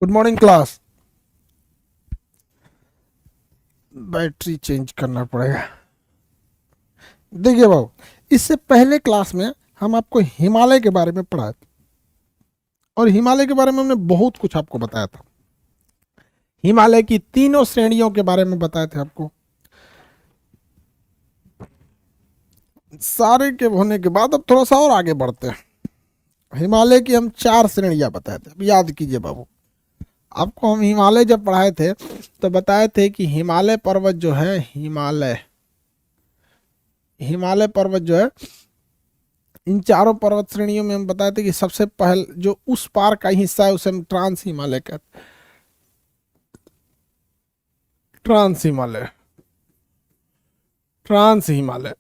Good morning class. Battery change करना पड़ेगा। देखिए बाबू, इससे पहले क्लास में हम आपको हिमालय के बारे में पढ़ाए थे और हिमालय के बारे में हमने बहुत कुछ आपको बताया था। हिमालय की तीनों श्रेणियों के बारे में बताए थे आपको। सारे के होने के बाद अब थोड़ा सा और आगे बढ़ते हैं। हिमालय की हम 4 श्रेणियां बताए थे। अब याद कीजिए बाबू, आपको हम हिमालय जब पढ़ाए थे तो बताए थे कि हिमालय पर्वत जो है, हिमालय हिमालय पर्वत जो है, इन चारों पर्वत श्रेणियों में हम बताए थे कि सबसे पहले जो उस पार का हिस्सा है उसे हम ट्रांस हिमालय कहते हैं। Trans Himalaya, trans Himalaya.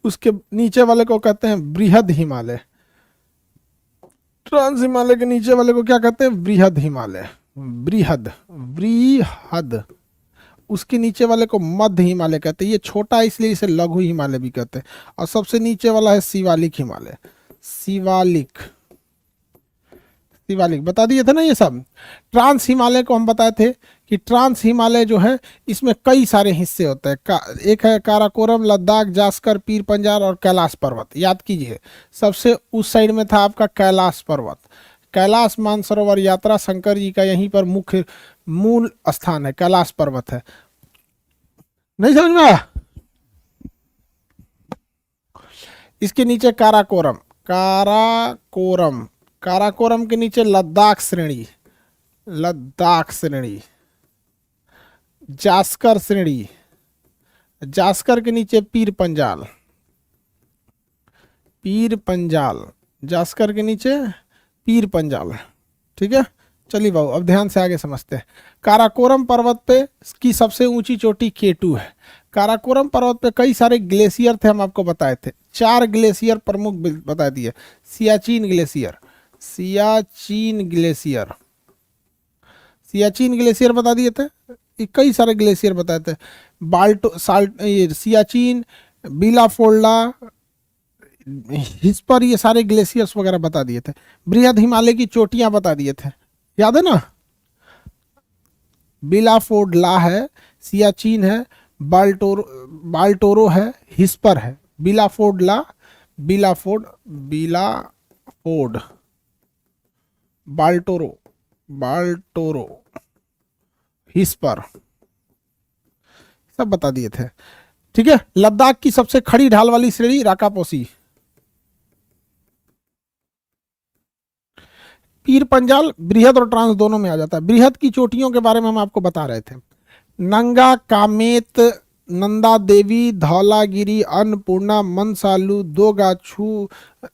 उसके नीचे वाले को कहते हैं बृहद हिमालय। ट्रांस हिमालय के नीचे वाले को क्या कहते हैं? बृहद हिमालय। बृहद, बृहद। उसके नीचे वाले को मध्य हिमालय कहते हैं। ये छोटा है इसलिए इसे लघु हिमालय भी कहते हैं। और सबसे नीचे वाला है शिवालिक हिमालय। शिवालिक, शिवालिक बता दिए थे ना ये सब। ट्रांस हिमालय को हम बताए थे कि ट्रांस हिमालय जो है इसमें कई सारे हिस्से होते हैं। एक है काराकोरम, लद्दाख, जास्कर, पीर पंजाल और कैलाश पर्वत। याद कीजिए, सबसे उस साइड में था आपका कैलाश पर्वत। कैलाश मानसरोवर यात्रा शंकर जी का यहीं पर मुख्य मूल स्थान है, कैलाश पर्वत है। नहीं समझ में आया? इसके नीचे काराकोरम, काराकोरम, काराकोरम के नीचे लद्दाख श्रेणी, लद्दाख श्रेणी। जास्कर श्रेणी, जास्कर के नीचे पीर पंजाल, पीर पंजाल। जास्कर के नीचे पीर पंजाल। ठीक है, चलिए बाबू अब ध्यान से आगे समझते हैं। काराकोरम पर्वत पे की सबसे ऊंची चोटी केटू है। काराकोरम पर्वत पे कई सारे ग्लेशियर थे, हम आपको बताए थे। 4 ग्लेशियर प्रमुख बता दिए। Siachen glacier, Siachen glacier, Siachen glacier बता दिए थे। ये कई सारे ग्लेशियर बताए थे। बाल्टो साल्ट, ये सियाचिन, बिलाफोल्डा, इस पर ये सारे ग्लेशियर्स वगैरह बता दिए थे। बृहद हिमालय की चोटियां बता दिए थे, याद है ना? बिलाफोर्डला है, सियाचिन है, बाल्टोरो, बाल्टोरो है, हिस्पर है। बिलाफोर्डला, बिलाफोर्ड, बिलाफोर्ड, बाल्टोरो, बाल्टोरो, हिस्पर, सब बता दिए थे। ठीक है, लद्दाख की सबसे खड़ी ढाल वाली श्रेणी राकापोसी। पीर पंजाल बृहद और ट्रांस दोनों में आ जाता है। बृहद की चोटियों के बारे में हम आपको बता रहे थे। नंगा, कामेत, नंदा देवी, धौलागिरी, अन्नपूर्णा, मनसालू, दो गाछू,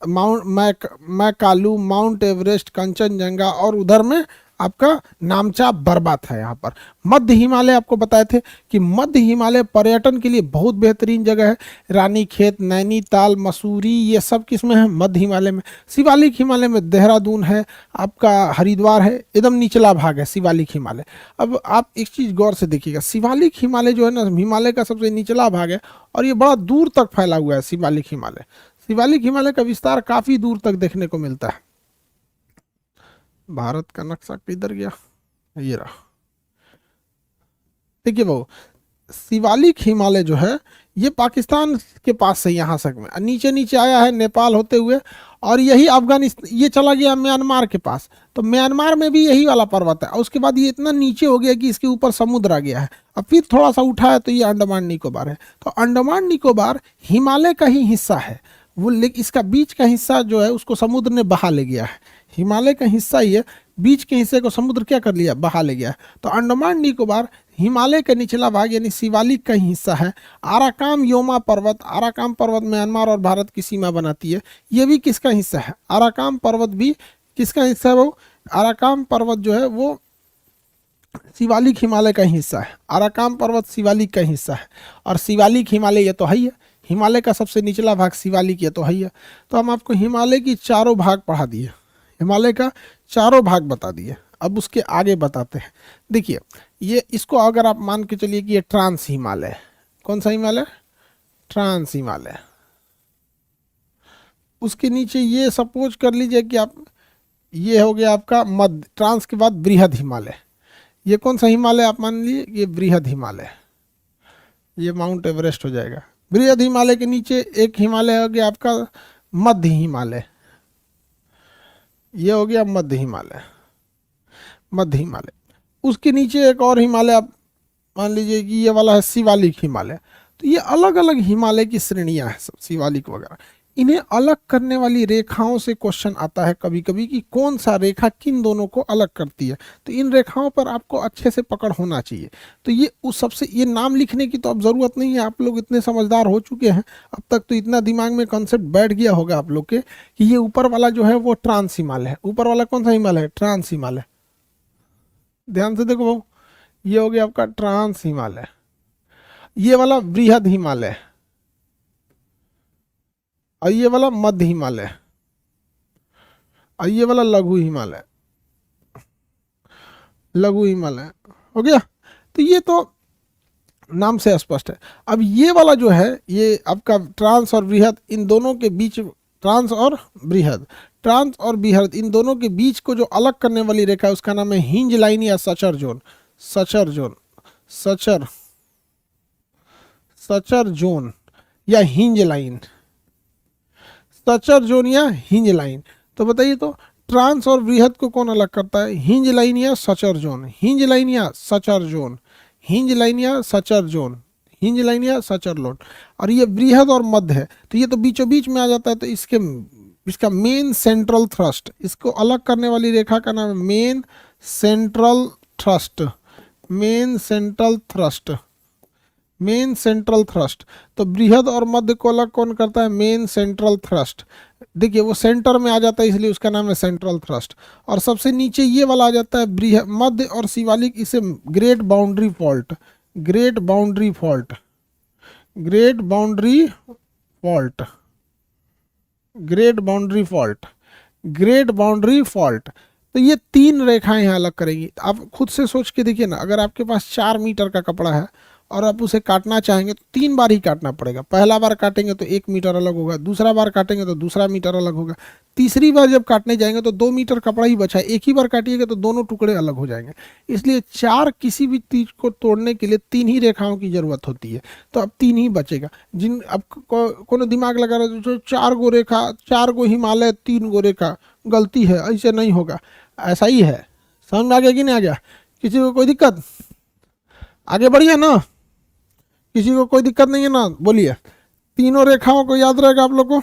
माउंट मैकालू, माउंट एवरेस्ट, कंचनजंगा और उधर में आपका नामचा बरबा था। यहाँ पर मध्य हिमालय आपको बताए थे कि मध्य हिमालय पर्यटन के लिए बहुत बेहतरीन जगह है। रानी खेत, नैनीताल, मसूरी, ये सब किस में है? मध्य हिमालय में। शिवालिक हिमालय में देहरादून है, आपका हरिद्वार है, एकदम निचला भाग है शिवालिक हिमालय। अब आप एक चीज़ गौर से देखिएगा, शिवालिक हिमालय जो है ना, हिमालय का सबसे निचला भाग है और ये बड़ा दूर तक फैला हुआ है शिवालिक हिमालय। शिवालिक हिमालय का विस्तार काफ़ी दूर तक देखने को मिलता है। भारत का नक्शा किधर गया? ये रहा। देखिए वो शिवालिक हिमालय जो है ये पाकिस्तान के पास से यहाँ तक में नीचे नीचे आया है, नेपाल होते हुए, और यही अफगानिस्तान ये चला गया म्यांमार के पास। तो म्यांमार में भी यही वाला पर्वत है और उसके बाद ये इतना नीचे हो गया कि इसके ऊपर समुद्र आ गया है। अब फिर थोड़ा सा उठा है तो ये अंडमान निकोबार है। तो अंडमान निकोबार हिमालय का ही हिस्सा है वो, लेकिन इसका बीच का हिस्सा जो है उसको समुद्र ने बहा ले गया है। हिमालय का हिस्सा ही है, बीच के हिस्से को समुद्र क्या कर लिया? बहा ले गया है। तो अंडमान निकोबार हिमालय का निचला भाग यानी शिवालिक का ही हिस्सा है। आराकाम योमा पर्वत, आराकाम पर्वत म्यांमार और भारत की सीमा बनाती है। ये भी किसका हिस्सा है? आराकाम पर्वत भी किसका हिस्सा है? वो आराकाम पर्वत जो है वो शिवालिक हिमालय का ही हिस्सा है। आराकाम पर्वत शिवालिक का हिस्सा है और शिवालिक हिमालय ये तो है ही है। हिमालय का सबसे निचला भाग शिवालिक ये तो है ही है। तो हम आपको हिमालय की चारों भाग पढ़ा दिए, हिमालय का चारों भाग बता दिए। अब उसके आगे बताते हैं। देखिए ये इसको अगर आप मान के चलिए कि ये ट्रांस हिमालय, कौन सा हिमालय? ट्रांस हिमालय। उसके नीचे ये सपोज कर लीजिए कि आप ये हो गया आपका मध्य, ट्रांस के बाद बृहद हिमालय। ये कौन सा हिमालय आप मान लीजिए, ये बृहद हिमालय, ये माउंट एवरेस्ट हो जाएगा। बृहद हिमालय के नीचे एक हिमालय हो गया आपका मध्य हिमालय, ये हो गया मध्य हिमालय, मध्य हिमालय। उसके नीचे एक और हिमालय आप मान लीजिए कि ये वाला है शिवालिक हिमालय। तो ये अलग अलग हिमालय की श्रेणियां हैं सब, शिवालिक वगैरह। इन्हें अलग करने वाली रेखाओं से क्वेश्चन आता है कभी कभी कि कौन सा रेखा किन दोनों को अलग करती है। तो इन रेखाओं पर आपको अच्छे से पकड़ होना चाहिए। तो ये उस सबसे, ये नाम लिखने की तो अब ज़रूरत नहीं है, आप लोग इतने समझदार हो चुके हैं अब तक, तो इतना दिमाग में कॉन्सेप्ट बैठ गया होगा आप लोग के कि ये ऊपर वाला जो है वो ट्रांस हिमालय है। ऊपर वाला कौन सा हिमालय है, ट्रांस हिमालय। ध्यान से देखो भाऊ, ये हो गया आपका ट्रांस हिमालय, ये वाला बृहद हिमालय, और ये वाला मध्य हिमालय, और ये वाला लघु हिमालय, लघु हिमालय हो गया। तो ये तो नाम से स्पष्ट है। अब ये वाला जो है ये आपका ट्रांस और बृहद, इन दोनों के बीच, ट्रांस और बृहद, ट्रांस और बृहद इन दोनों के बीच को जो अलग करने वाली रेखा है उसका नाम है हिंज लाइन या suture zone. Suture zone, Sachar, suture zone या हिंज लाइन, सचर जोन या हिंज लाइन। तो बताइए तो ट्रांस और बृहद को कौन अलग करता है, हिंज लाइन या सचर जोन, हिंज लाइन या सचर जोन, हिंज लाइन या सचर जोन, हिंज लाइन या सचर जोन। और ये बृहद और मध्य है तो ये तो बीचों बीच में आ जाता है। तो इसका मेन सेंट्रल थ्रस्ट, इसको अलग करने वाली रेखा का नाम है main central thrust, main central thrust, main central thrust. तो बृहद और मध्य को अलग कौन करता है, मेन सेंट्रल थ्रस्ट। देखिए वो सेंटर में आ जाता है इसलिए उसका नाम है सेंट्रल थ्रस्ट। और सबसे नीचे ये वाला आ जाता है बृहद, मध्य और शिवालिक, इसे great boundary fault, great boundary fault, great boundary fault, great boundary fault, great boundary fault. तो ये तीन रेखाएं यहाँ अलग करेंगी। आप खुद से सोच के देखिए ना, अगर आपके पास 4 मीटर का कपड़ा है और आप उसे काटना चाहेंगे तो 3 बार ही काटना पड़ेगा। पहला बार काटेंगे तो 1 मीटर अलग होगा, दूसरा बार काटेंगे तो दूसरा मीटर अलग होगा, तीसरी बार जब काटने जाएंगे तो 2 मीटर कपड़ा ही बचा है, एक ही बार काटिएगा तो दोनों टुकड़े अलग हो जाएंगे। इसलिए 4, किसी भी चीज को तोड़ने के लिए 3 ही रेखाओं की जरूरत होती है। तो अब 3 ही बचेगा। जिन अब कोनो दिमाग लगा रहे तो 4 गो रेखा, 4 गो हिमालय, 3 गो रेखा, गलती है, ऐसे नहीं होगा, ऐसा ही है। समझ में आ गया कि नहीं आ गया, किसी को कोई दिक्कत, आगे बढ़िए ना, किसी को कोई दिक्कत नहीं है ना, बोलिए। तीनों रेखाओं को याद रहेगा आप लोग को।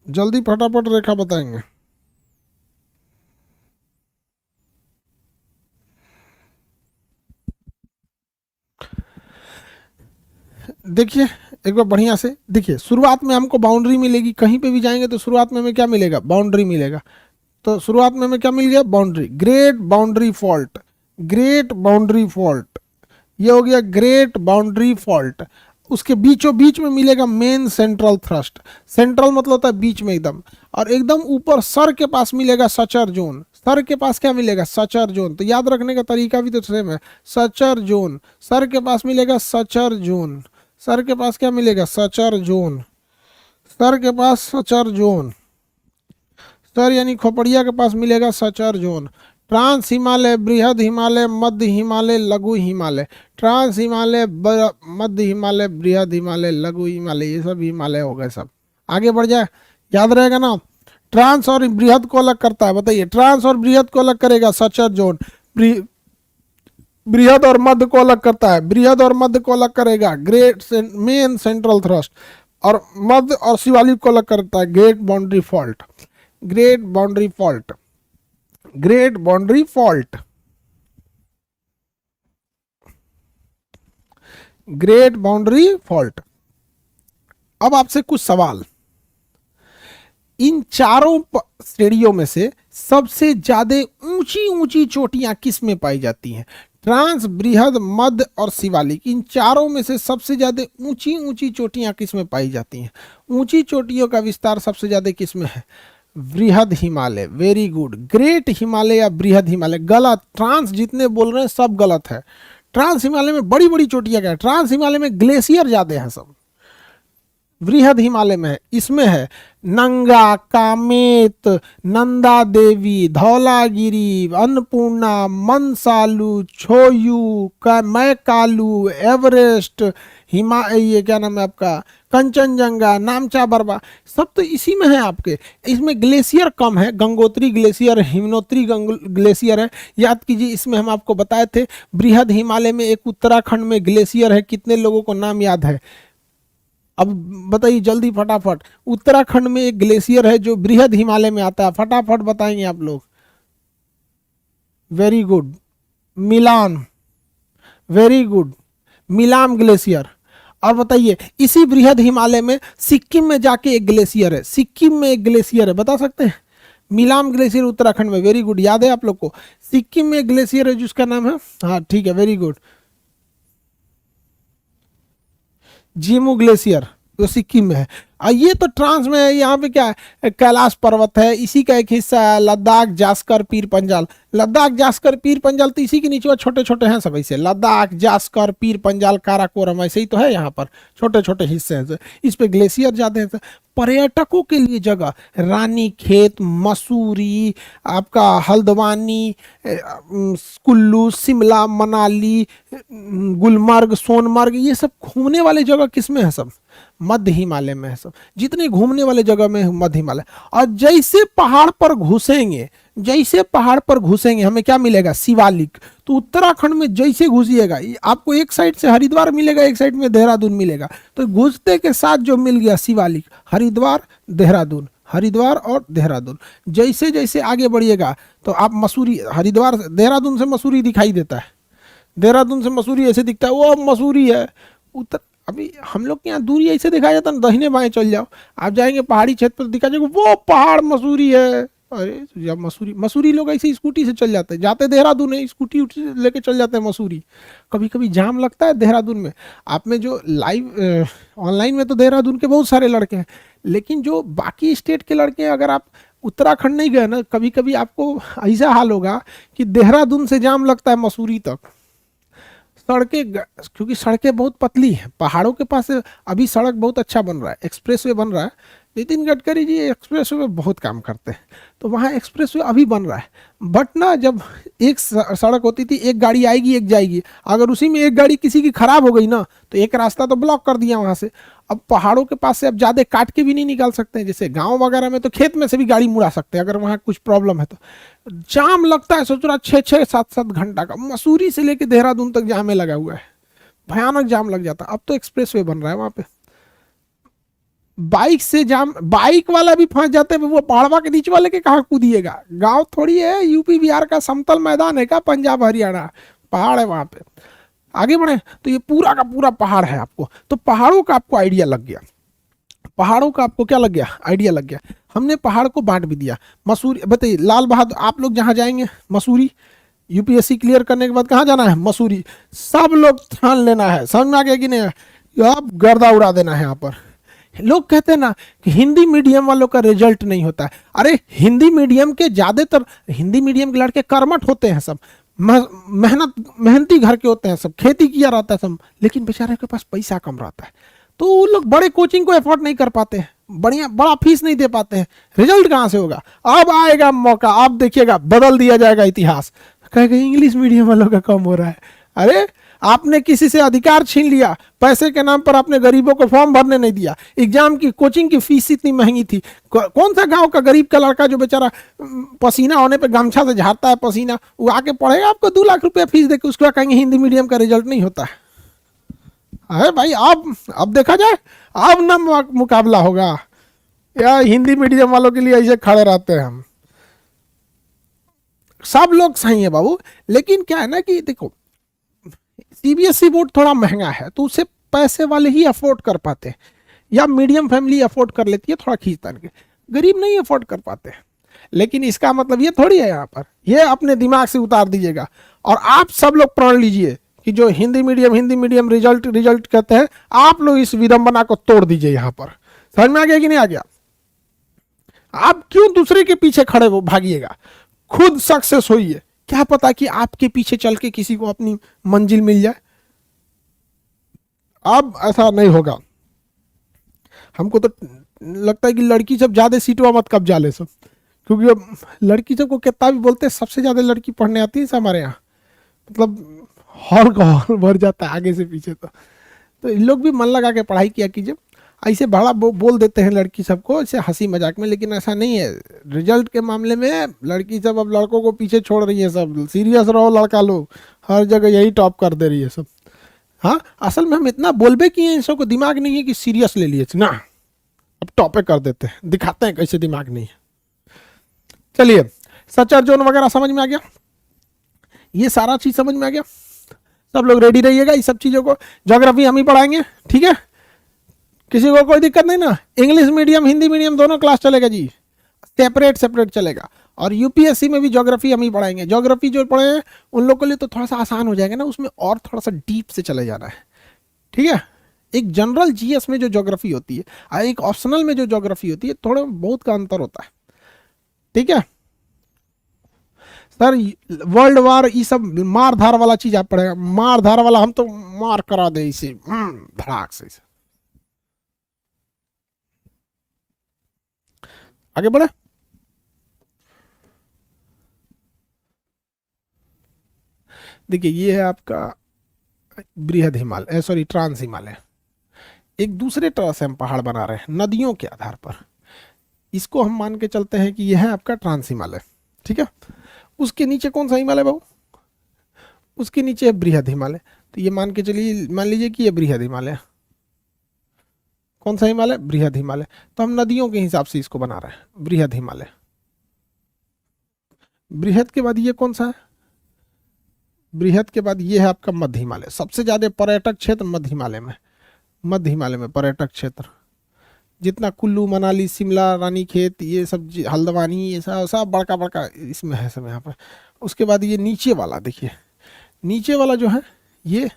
जल्दी फटाफट रेखा बताएंगे। देखिए एक बार बढ़िया से देखिए, शुरुआत में हमको बाउंड्री मिलेगी, कहीं पे भी जाएंगे तो शुरुआत में हमें क्या मिलेगा, बाउंड्री मिलेगा। तो शुरुआत में हमें क्या मिल गया, boundary, great boundary fault, great boundary fault, ये हो गया ग्रेट बाउंड्री फॉल्ट। उसके बीचों बीच में मिलेगा मेन सेंट्रल थ्रस्ट, सेंट्रल मतलब होता है बीच में एकदम, और एकदम ऊपर सर के पास मिलेगा सचर जोन। सर के पास क्या मिलेगा, सचर जोन। तो याद रखने का तरीका भी तो सेम है, सचर जोन, सर के पास मिलेगा सचर जोन, सर के पास क्या मिलेगा, सचर जोन, सर के पास सचर जोन, सर यानी खोपड़िया के पास मिलेगा सचर जोन। ट्रांस हिमालय, बृहद हिमालय, मध्य हिमालय, लघु हिमालय, ट्रांस हिमालय, मध्य हिमालय, बृहद हिमालय, लघु हिमालय, ये सब हिमालय हो गए सब। आगे बढ़ जाए, याद रहेगा ना। ट्रांस और बृहद को अलग करता है, बताइए, ट्रांस और बृहद को अलग करेगा सचर जोन, बृहद और मध्य को अलग करता है, बृहद और मध्य को अलग करेगा ग्रेट मेन सेंट्रल थ्रस्ट, और मध्य और शिवालिक को अलग करता है great boundary fault, great boundary fault, great boundary fault, great boundary fault. अब आपसे कुछ सवाल, इन चारों श्रेणियों में से सबसे ज्यादा ऊंची ऊंची चोटियां किस में पाई जाती हैं, ट्रांस, बृहद, मध्य और शिवालिक, इन चारों में से सबसे ज्यादा ऊंची ऊंची चोटियां किस में पाई जाती हैं। ऊंची चोटियों का विस्तार सबसे ज्यादा किस में है, बृहद Himalaya, very good. Great Himalaya या बृहद हिमालय, गलत, ट्रांस जितने बोल रहे हैं सब गलत है। ट्रांस हिमालय में बड़ी बड़ी चोटियां क्या है, ट्रांस हिमालय में ग्लेशियर ज्यादा है सब। वृहद हिमालय में है, इसमें है नंगा, कामेत, नंदा देवी, धौलागिरी, अन्नपूर्णा, मनसालू, छोयू, मैकालू, एवरेस्ट, ये क्या नाम है आपका, कंचनजंगा, नामचा बरबा, सब तो इसी में है आपके। इसमें ग्लेशियर कम है, गंगोत्री ग्लेशियर, हिमनोत्री ग्लेशियर है। याद कीजिए, इसमें हम आपको बताए थे बृहद हिमालय में एक उत्तराखंड में ग्लेशियर है। कितने लोगों को नाम याद है? अब बताइए जल्दी फटाफट। उत्तराखंड में एक ग्लेशियर है जो बृहद हिमालय में आता है, फटाफट बताएंगे आप लोग। वेरी गुड, मिलान, वेरी गुड, मिलाम ग्लेशियर। और बताइए, इसी बृहद हिमालय में सिक्किम में जाके एक ग्लेशियर है, सिक्किम में एक ग्लेशियर है, बता सकते हैं? मिलाम ग्लेशियर उत्तराखंड में, वेरी गुड, याद है आप लोग को। सिक्किम में एक ग्लेशियर है जिसका नाम है, हाँ ठीक है, वेरी गुड, जीमू ग्लेशियर, जो सिक्किम में है। और ये तो ट्रांस में है। यहाँ पे क्या है, कैलाश पर्वत है, इसी का एक हिस्सा है। लद्दाख, जास्कर, पीर पंजाल, लद्दाख, जास्कर, पीर पंजाल तो इसी के नीचे छोटे छोटे हैं सब ऐसे। लद्दाख, जास्कर, पीर पंजाल, काराकोरम, ऐसे ही तो है। यहाँ पर छोटे छोटे हिस्से हैं, इस पे ग्लेशियर जाते हैं। पर्यटकों के लिए जगह, रानी खेत, मसूरी, आपका हल्द्वानी, कुल्लू, शिमला, मनाली, गुलमर्ग, सोनमर्ग, ये सब घूमने वाले जगह किस में है? सब मध्य हिमालय में है। सब जितने घूमने वाले जगह में है मध्य हिमालय। और जैसे पहाड़ पर घुसेंगे, जैसे पहाड़ पर घुसेंगे, हमें क्या मिलेगा? शिवालिक। तो उत्तराखंड में जैसे घुसिएगा, आपको एक साइड से हरिद्वार मिलेगा, एक साइड में देहरादून मिलेगा। तो घुसते के साथ जो मिल गया शिवालिक, हरिद्वार, देहरादून, हरिद्वार और देहरादून। जैसे जैसे आगे बढ़िएगा तो आप मसूरी, हरिद्वार, देहरादून से मसूरी दिखाई देता है, देहरादून से मसूरी ऐसे दिखता है, वो मसूरी है। उत्तर, अभी हम लोग के यहाँ दूरी ऐसे दिखाया जाता है, दहिने बाएं चल जाओ, आप जाएंगे पहाड़ी क्षेत्र पर दिखा जाएगा वो पहाड़ मसूरी है। अरे जब मसूरी लोग ऐसे स्कूटी से चल जाते हैं, जाते देहरादून है, स्कूटी लेके चल जाते हैं मसूरी। कभी कभी जाम लगता है देहरादून में। आप में जो लाइव ऑनलाइन में तो देहरादून के बहुत सारे लड़के हैं, लेकिन जो बाकी स्टेट के लड़के हैं, अगर आप उत्तराखंड नहीं गए ना, कभी कभी आपको ऐसा हाल होगा कि देहरादून से जाम लगता है मसूरी तक। सड़कें, क्योंकि सड़कें बहुत पतली हैं पहाड़ों के पास। अभी सड़क बहुत अच्छा बन रहा है, एक्सप्रेसवे बन रहा है। नितिन गडकरी जी एक्सप्रेसवे में बहुत काम करते हैं, तो वहाँ एक्सप्रेसवे अभी बन रहा है। बट ना, जब एक सड़क होती थी, एक गाड़ी आएगी एक जाएगी, अगर उसी में एक गाड़ी किसी की खराब हो गई ना, तो एक रास्ता तो ब्लॉक कर दिया वहाँ से। अब पहाड़ों के पास से अब ज़्यादा काट के भी नहीं निकाल सकते हैं। जैसे गांव वगैरह में तो खेत में से भी गाड़ी मुड़ा सकते हैं, अगर वहाँ कुछ प्रॉब्लम है तो। जाम लगता है, सोच रहा 6-6, 7-7 घंटा का, मसूरी से लेके देहरादून तक जाम में लगा हुआ है, भयानक जाम लग जाता है। अब तो एक्सप्रेसवे बन रहा है वहाँ पे, बाइक से जाम, बाइक वाला भी फंस जाते हैं। वो पहाड़वा के नीचे वाले के कहाँ कूदिएगा? गांव थोड़ी है, यूपी बिहार का समतल मैदान है का, पंजाब हरियाणा, पहाड़ है वहाँ पे। आगे बढ़े तो ये पूरा का पूरा पहाड़ है आपको। तो पहाड़ों का आपको आइडिया लग गया, पहाड़ों का आपको क्या लग गया? आइडिया लग गया। हमने पहाड़ को बांट भी दिया। मसूरी, बताइए लाल बहादुर, आप लोग जहाँ जाएंगे मसूरी, यूपीएससी क्लियर करने के बाद कहाँ जाना है? मसूरी। सब लोग ठान लेना है, समझ में आ गया कि नहीं? आप गर्दा उड़ा देना है यहाँ पर। लोग कहते हैं ना कि हिंदी मीडियम वालों का रिजल्ट नहीं होता है। अरे हिंदी मीडियम के ज्यादातर, हिंदी मीडियम के लड़के कर्मठ होते हैं, सब मेहनती घर के होते हैं, सब खेती किया रहता है सब, लेकिन बेचारे के पास पैसा कम रहता है, तो वो लोग बड़े कोचिंग को एफोर्ड नहीं कर पाते हैं, बड़ा फीस नहीं दे पाते हैं। रिजल्ट कहाँ से होगा? अब आएगा मौका, आप देखिएगा बदल दिया जाएगा इतिहास। कहेगा इंग्लिश मीडियम वालों का कम हो रहा है। अरे आपने किसी से अधिकार छीन लिया, पैसे के नाम पर आपने गरीबों को फॉर्म भरने नहीं दिया, एग्जाम की कोचिंग की फीस इतनी महंगी थी। कौन सा गांव का गरीब का लड़का जो बेचारा पसीना होने पे गमछा से झाड़ता है पसीना, वो आके पढ़ेगा आपको 2 लाख रुपया फीस देकर? उसके बाद कहेंगे हिंदी मीडियम का रिजल्ट नहीं होता है। अरे भाई अब देखा जाए, अब ना मुकाबला होगा या हिंदी मीडियम वालों के लिए ऐसे खड़े रहते हैं हम। सब लोग सही है बाबू, लेकिन क्या है ना कि देखो सीबीएसई बोर्ड थोड़ा महंगा है, तो उसे पैसे वाले ही अफोर्ड कर पाते हैं, या मीडियम फैमिली अफोर्ड कर लेती है थोड़ा खींच तान के, गरीब नहीं अफोर्ड कर पाते हैं। लेकिन इसका मतलब ये थोड़ी है, यहाँ पर ये अपने दिमाग से उतार दीजिएगा और आप सब लोग प्रण लीजिए कि जो हिंदी मीडियम रिजल्ट कहते हैं, आप लोग इस विडंबना को तोड़ दीजिए। यहाँ पर समझ में आ गया कि नहीं आ गया? आप क्यों दूसरे के पीछे खड़े हो भागिएगा? खुद सक्सेस होइए। क्या पता कि आपके पीछे चल के किसी को अपनी मंजिल मिल जाए। अब ऐसा नहीं होगा। हमको तो लगता है कि लड़की सब ज्यादा सीटवा मत कब्जा ले सब, क्योंकि अब लड़की सबको कितना भी बोलते हैं, सबसे ज्यादा लड़की पढ़ने आती है हमारे यहाँ, मतलब हॉल का हॉल भर जाता है आगे से पीछे। तो इन लोग भी मन लगा के पढ़ाई किया कीजिए। ऐसे बड़ा बोल देते हैं लड़की सबको ऐसे हंसी मजाक में, लेकिन ऐसा नहीं है। रिजल्ट के मामले में लड़की सब अब लड़कों को पीछे छोड़ रही है। सब सीरियस रहो लड़का लोग, हर जगह यही टॉप कर दे रही है सब। हाँ, असल में हम इतना बोलबे किए हैं, इन सबको दिमाग नहीं है कि सीरियस ले लिए ना, अब टॉपे कर देते हैं, दिखाते हैं कैसे दिमाग नहीं है। चलिए, सच और जोन वगैरह समझ में आ गया, ये सारा चीज समझ में आ गया। सब लोग रेडी रहिएगा इस सब चीजों को। ज्योग्राफी हम ही पढ़ाएंगे, ठीक है, किसी को कोई दिक्कत नहीं ना। इंग्लिश मीडियम हिंदी मीडियम दोनों क्लास चलेगा जी, सेपरेट सेपरेट चलेगा। और यूपीएससी में भी ज्योग्राफी हम ही पढ़ाएंगे। ज्योग्राफी जो पढ़े हैं उन लोगों के लिए तो थोड़ा सा आसान हो जाएगा ना, उसमें और थोड़ा सा डीप से चले जाना है, ठीक है। एक जनरल जीएस में जो ज्योग्राफी होती है और एक ऑप्शनल में जो ज्योग्राफी होती है, थोड़ा बहुत का अंतर होता है, ठीक है। सर वर्ल्ड वार ये सब मार धार वाला चीज आप पढ़ेगा, मार धार वाला हम तो मार करा दे इसे धड़ाक से। आगे बढ़े। देखिए ये है आपका बृहद हिमालय, सॉरी ट्रांस हिमालय। एक दूसरे तरह से हम पहाड़ बना रहे हैं नदियों के आधार पर। इसको हम मान के चलते हैं कि यह है आपका ट्रांस हिमालय, ठीक है। उसके नीचे कौन सा हिमालय बाबू? उसके नीचे है बृहद हिमालय। तो ये मान के चलिए, मान लीजिए कि ये बृहद हिमालय। कौन सा हिमालय? बृहद हिमालय। तो हम नदियों के हिसाब से इसको बना रहे हैं, बृहद हिमालय। बृहद के बाद ये कौन सा है? बृहद के बाद ये है आपका मध्य हिमालय। सबसे ज्यादा पर्यटक क्षेत्र मध्य हिमालय में, मध्य हिमालय में पर्यटक क्षेत्र जितना कुल्लू मनाली शिमला रानीखेत ये सब हल्द्वानी ये सब बड़का बड़का इसमें है सब यहाँ पर। उसके बाद ये नीचे वाला देखिए, नीचे वाला जो है ये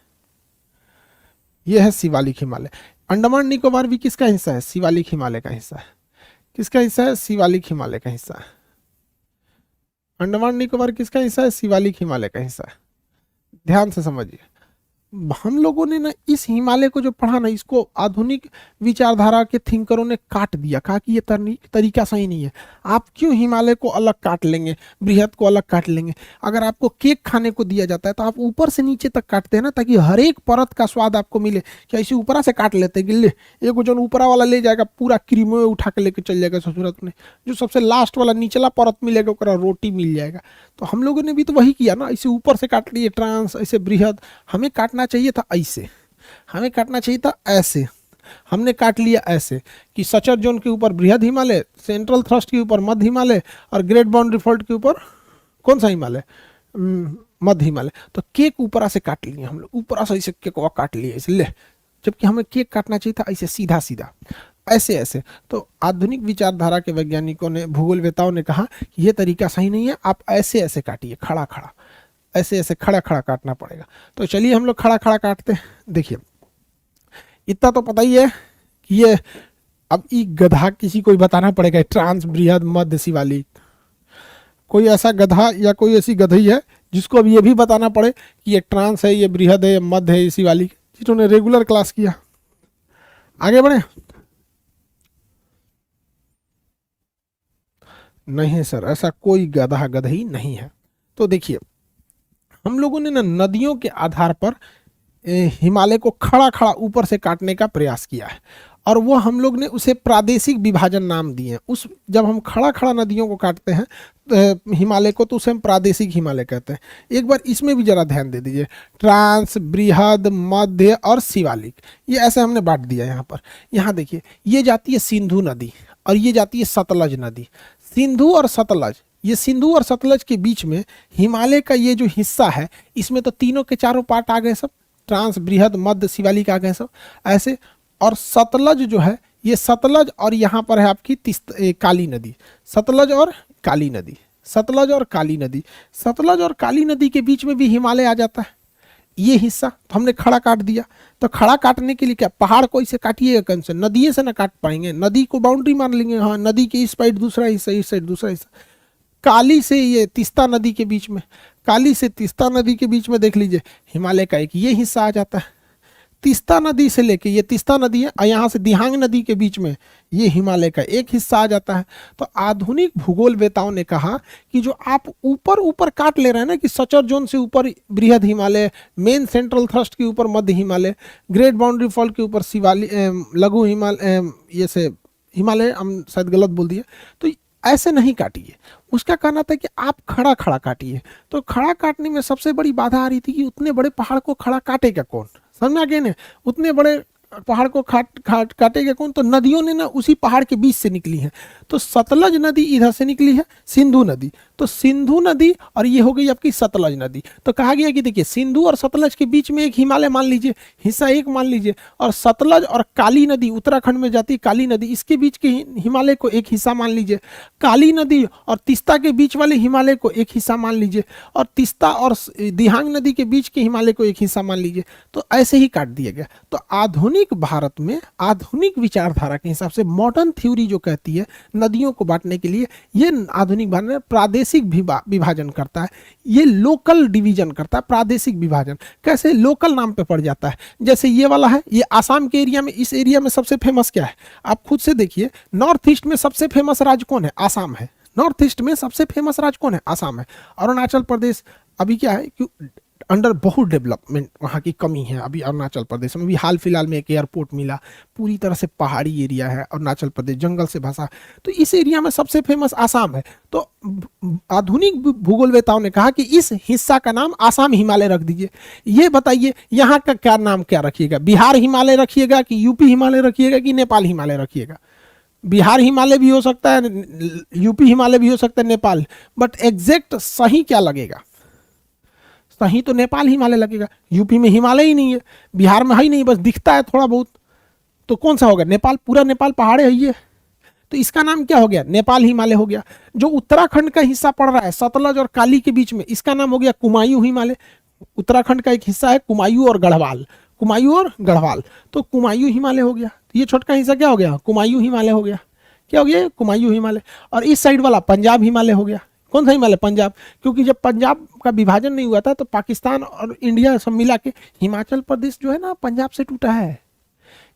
है शिवालिक हिमालय। अंडमान निकोबार भी किसका हिस्सा है? शिवालिक हिमालय का हिस्सा है। किसका हिस्सा है? शिवालिक हिमालय का हिस्सा है। अंडमान निकोबार किसका हिस्सा है? शिवालिक हिमालय का हिस्सा है। ध्यान से समझिए, हम लोगों ने ना इस हिमालय को जो पढ़ा ना, इसको आधुनिक विचारधारा के थिंकरों ने काट दिया, कहा कि ये तरीका सही नहीं है। आप क्यों हिमालय को अलग काट लेंगे, बृहद को अलग काट लेंगे? अगर आपको केक खाने को दिया जाता है तो आप ऊपर से नीचे तक काटते हैं ना, ताकि हर एक परत का स्वाद आपको मिले। क्या ऐसे ऊपरा से काट लेते हैं गिल्ले? एक जो ऊपरा वाला ले जाएगा पूरा क्रीमो उठा के लेके चल जाएगा ससुरत में, जो सबसे लास्ट वाला निचला परत मिलेगा ओकरा रोटी मिल जाएगा। तो हम लोगों ने भी तो वही किया ना, ऐसे ऊपर से काट लिए ट्रांस, ऐसे बृहद। हमें काटना चाहिए था ऐसे, हमें काटना चाहिए था ऐसे। हमने काट लिया ऐसे कि सचर जोन के ऊपर बृहद हिमालय, सेंट्रल थ्रस्ट के ऊपर मध्य हिमालय और ग्रेट बाउंड्री फॉल्ट के ऊपर कौन सा हिमालय? मध्य हिमालय। तो केक ऊपरा से काट लिए हम लोग, ऊपरा से ऐसे केक काट लिए इसलिए, जबकि हमें केक काटना चाहिए था ऐसे सीधा सीधा, ऐसे ऐसे। तो आधुनिक विचारधारा के वैज्ञानिकों ने, भूगोलवेताओं ने कहा कि ये तरीका सही नहीं है, आप ऐसे ऐसे काटिए, खड़ा खड़ा, ऐसे ऐसे खड़ा खड़ा काटना पड़ेगा। तो चलिए हम लोग खड़ा खड़ा काटते हैं। देखिए इतना तो पता ही है कि ये, अब ये गधा किसी को बताना पड़ेगा, ट्रांस बृहद मध्य शिवालिक। कोई ऐसा गधा या कोई ऐसी गधई है जिसको अब ये भी बताना पड़े कि ये ट्रांस है, ये बृहद है, ये मध्य है, ये शिवालिक? जिन्होंने रेगुलर क्लास किया। आगे बढ़े। नहीं सर, ऐसा कोई गधा गधई नहीं है। तो देखिए हम लोगों ने ना नदियों के आधार पर हिमालय को खड़ा खड़ा ऊपर से काटने का प्रयास किया है, और वो हम लोग ने उसे प्रादेशिक विभाजन नाम दिए हैं। उस जब हम खड़ा खड़ा नदियों को काटते हैं हिमालय को, तो उसे हम प्रादेशिक हिमालय कहते हैं। एक बार इसमें भी जरा ध्यान दे दीजिए, ट्रांस, बृहद, मध्य और शिवालिक, ये ऐसे हमने बांट दिया यहाँ पर। यहाँ देखिए ये जाती है सिंधु नदी और ये जाती है सतलज नदी। सिंधु और सतलज, ये सिंधु और सतलज के बीच में हिमालय का ये जो हिस्सा है, इसमें तो तीनों के चारों पार्ट आ गए सब, ट्रांस, बृहद, मध्य, शिवालिक आ गए सब ऐसे। और सतलज जो है, ये सतलज और यहाँ पर है आपकी काली नदी, सतलज और काली नदी, सतलज और काली नदी। सतलज और काली नदी के बीच में भी हिमालय आ जाता है ये हिस्सा। तो हमने खड़ा काट दिया। तो खड़ा काटने के लिए क्या, पहाड़ को इसे काटिएगा कौन से? नदी से ना काट पाएंगे, नदी को बाउंड्री मान लेंगे, हाँ नदी के इस साइड दूसरा हिस्सा, इस साइड दूसरा हिस्सा। काली से ये तीस्ता नदी के बीच में, काली से तीस्ता नदी के बीच में देख लीजिए हिमालय का एक ये हिस्सा आ जाता है। तीस्ता नदी से लेके, ये तीस्ता नदी है और यहाँ से दिहांग नदी के बीच में ये हिमालय का एक हिस्सा आ जाता है। तो आधुनिक भूगोलवेताओं ने कहा कि जो आप ऊपर ऊपर काट ले रहे हैं ना, कि सचर जोन से ऊपर बृहद हिमालय, मेन सेंट्रल थ्रस्ट के ऊपर मध्य हिमालय, ग्रेट बाउंड्री फॉल के ऊपर शिवाली, लघु हिमालय, ये से हिमालय, हम शायद गलत बोल दिए, तो ऐसे नहीं काटिए। उसका कहना था कि आप खड़ा खड़ा काटिए। तो खड़ा काटने में सबसे बड़ी बाधा आ रही थी कि उतने बड़े पहाड़ को खड़ा काटेगा कौन, समझा गया ना, उतने बड़े पहाड़ को काटेगा कौन। तो नदियों ने ना उसी पहाड़ के बीच से निकली है। तो सतलज नदी इधर से निकली है, सिंधु नदी, तो सिंधु नदी और ये हो गई आपकी सतलज नदी। तो कहा गया कि देखिए सिंधु और सतलज के बीच में एक हिमालय मान लीजिए, हिस्सा एक मान लीजिए, और सतलज और काली नदी उत्तराखंड में जाती काली नदी, इसके बीच के हिमालय को एक हिस्सा मान लीजिए। काली नदी और तीस्ता के बीच वाले हिमालय को एक हिस्सा मान लीजिए, और तीस्ता और दिहांग नदी के बीच के हिमालय को एक हिस्सा मान लीजिए। तो ऐसे ही काट दिया गया। तो आधुनिक भारत में आधुनिक विचारधारा के हिसाब से मॉडर्न थ्योरी जो कहती है नदियों को बांटने के लिए, ये आधुनिक भारत में प्रादेशिक विभाजन करता है, ये लोकल डिवीजन करता है। प्रादेशिक विभाजन कैसे, लोकल नाम पे पड़ जाता है। जैसे ये वाला है, ये आसाम के एरिया में, इस एरिया में सबसे फेमस क्या है, आप खुद से देखिए। नॉर्थ ईस्ट में सबसे फेमस राज्य कौन है, आसाम है। नॉर्थ ईस्ट में सबसे फेमस राज्य कौन है, आसाम है। अरुणाचल प्रदेश अभी क्या है कि अंडर बहुत डेवलपमेंट, वहाँ की कमी है अभी अरुणाचल प्रदेश में। भी हाल फिलहाल में एक एयरपोर्ट मिला, पूरी तरह से पहाड़ी एरिया है अरुणाचल प्रदेश, जंगल से भसा। तो इस एरिया में सबसे फेमस आसाम है। तो आधुनिक भूगोलवेताओं ने कहा कि इस हिस्सा का नाम आसाम हिमालय रख दीजिए। ये बताइए यहाँ का क्या नाम क्या रखिएगा, बिहार हिमालय रखिएगा कि यूपी हिमालय रखिएगा कि नेपाल हिमालय रखिएगा। बिहार हिमालय भी हो सकता है, यूपी हिमालय भी हो सकता है, नेपाल, बट एग्जैक्ट सही क्या लगेगा, सही तो नेपाल हिमालय लगेगा। यूपी में हिमालय ही नहीं है, बिहार में है ही नहीं, बस दिखता है थोड़ा बहुत, तो कौन सा होगा, नेपाल। पूरा नेपाल पहाड़े है ये, तो इसका नाम क्या हो गया, नेपाल हिमालय हो गया। जो उत्तराखंड का हिस्सा पड़ रहा है सतलज और काली के बीच में, इसका नाम हो गया कुमायूं हिमालय। उत्तराखंड का एक हिस्सा है कुमायूं और गढ़वाल, कुमायूं और गढ़वाल, तो कुमायूं हिमालय हो गया। ये छोटका हिस्सा क्या हो गया, कुमायूं हिमालय हो गया। क्या हो गया, कुमायूं हिमालय। और इस साइड वाला पंजाब हिमालय हो गया। कौन सा हिमालय, पंजाब, क्योंकि जब पंजाब का विभाजन नहीं हुआ था तो पाकिस्तान और इंडिया सब मिला के हिमाचल प्रदेश जो है ना पंजाब से टूटा है।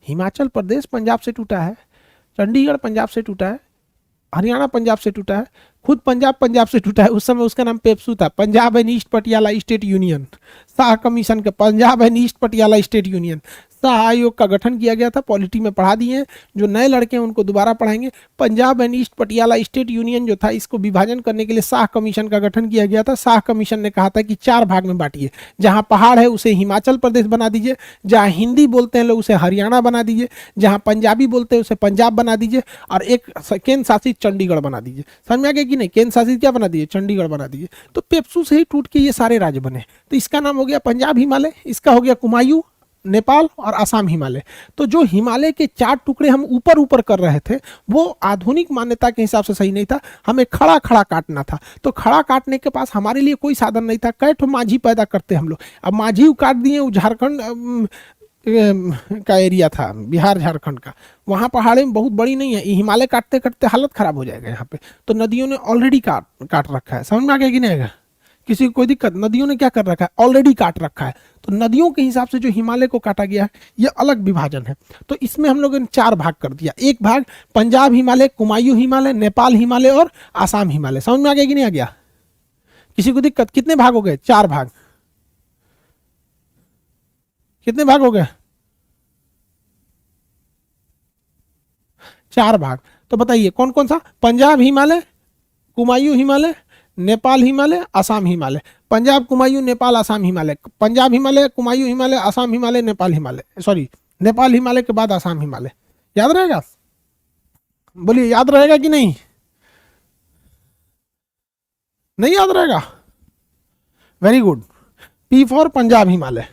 हिमाचल प्रदेश पंजाब से टूटा है, चंडीगढ़ पंजाब से टूटा है, हरियाणा पंजाब से टूटा है, खुद पंजाब से टूटा है। उस समय उसका नाम पेप्सू था, Punjab and East Patiala State Union. Shah commission का Punjab and East Patiala State Union, Shah आयोग का गठन किया गया था। पॉलिटी में पढ़ा दिए हैं, जो नए लड़के हैं उनको दोबारा पढ़ाएंगे। Punjab and East Patiala State union जो था, इसको विभाजन करने के लिए शाह कमीशन का गठन किया गया था। शाह कमीशन ने कहा था कि 4 भाग में बांटिए, जहां पहाड़ है उसे हिमाचल प्रदेश बना दीजिए, जहां हिंदी बोलते हैं लोग उसे हरियाणा बना दीजिए, जहां पंजाबी बोलते हैं उसे पंजाब बना दीजिए, और एक केंद्र शासित चंडीगढ़ बना दीजिए। समझ में आ गया कि नहीं, केंद्र शासित क्या बना दीजिए, चंडीगढ़ बना दीजिए। तो पेप्सू से ही टूट के ये सारे राज्य बने। तो इसका नाम हो गया पंजाब हिमालय, इसका हो गया कुमायूं, नेपाल और आसाम हिमालय। तो जो हिमालय के 4 टुकड़े हम ऊपर ऊपर कर रहे थे वो आधुनिक मान्यता के हिसाब से सही नहीं था, हमें खड़ा खड़ा काटना था। तो खड़ा काटने के पास हमारे लिए कोई साधन नहीं था। कई ठो माझी पैदा करते हम लोग, अब माझी काट दिए, झारखंड का एरिया था, बिहार झारखंड का, वहाँ पहाड़े में बहुत बड़ी नहीं है, हिमालय काटते काटते हालत खराब हो जाएगा यहाँ पे। तो नदियों ने ऑलरेडी काट रखा है। समझ में आ गया कि नहीं आएगा, किसी को कोई दिक्कत, नदियों ने क्या कर रखा है, ऑलरेडी काट रखा है। तो नदियों के हिसाब से जो हिमालय को काटा गया है ये अलग विभाजन है। तो इसमें हम लोगों ने 4 भाग कर दिया। एक भाग पंजाब हिमालय, कुमायूं हिमालय, नेपाल हिमालय और आसाम हिमालय। समझ में आ गया कि नहीं आ गया, किसी को दिक्कत। कितने भाग हो गए, 4 भाग। कितने भाग हो गए, 4 भाग। तो बताइए कौन कौन सा, पंजाब हिमालय, कुमायूं हिमालय, नेपाल हिमालय, आसाम हिमालय। पंजाब, कुमायूं, नेपाल, आसाम हिमालय। पंजाब हिमालय, कुमायूं हिमालय, आसाम हिमालय, नेपाल हिमालय, सॉरी नेपाल हिमालय के बाद आसाम हिमालय। याद रहेगा, बोलिए याद रहेगा कि नहीं, नहीं याद रहेगा, very good. P for Punjab Himalaya,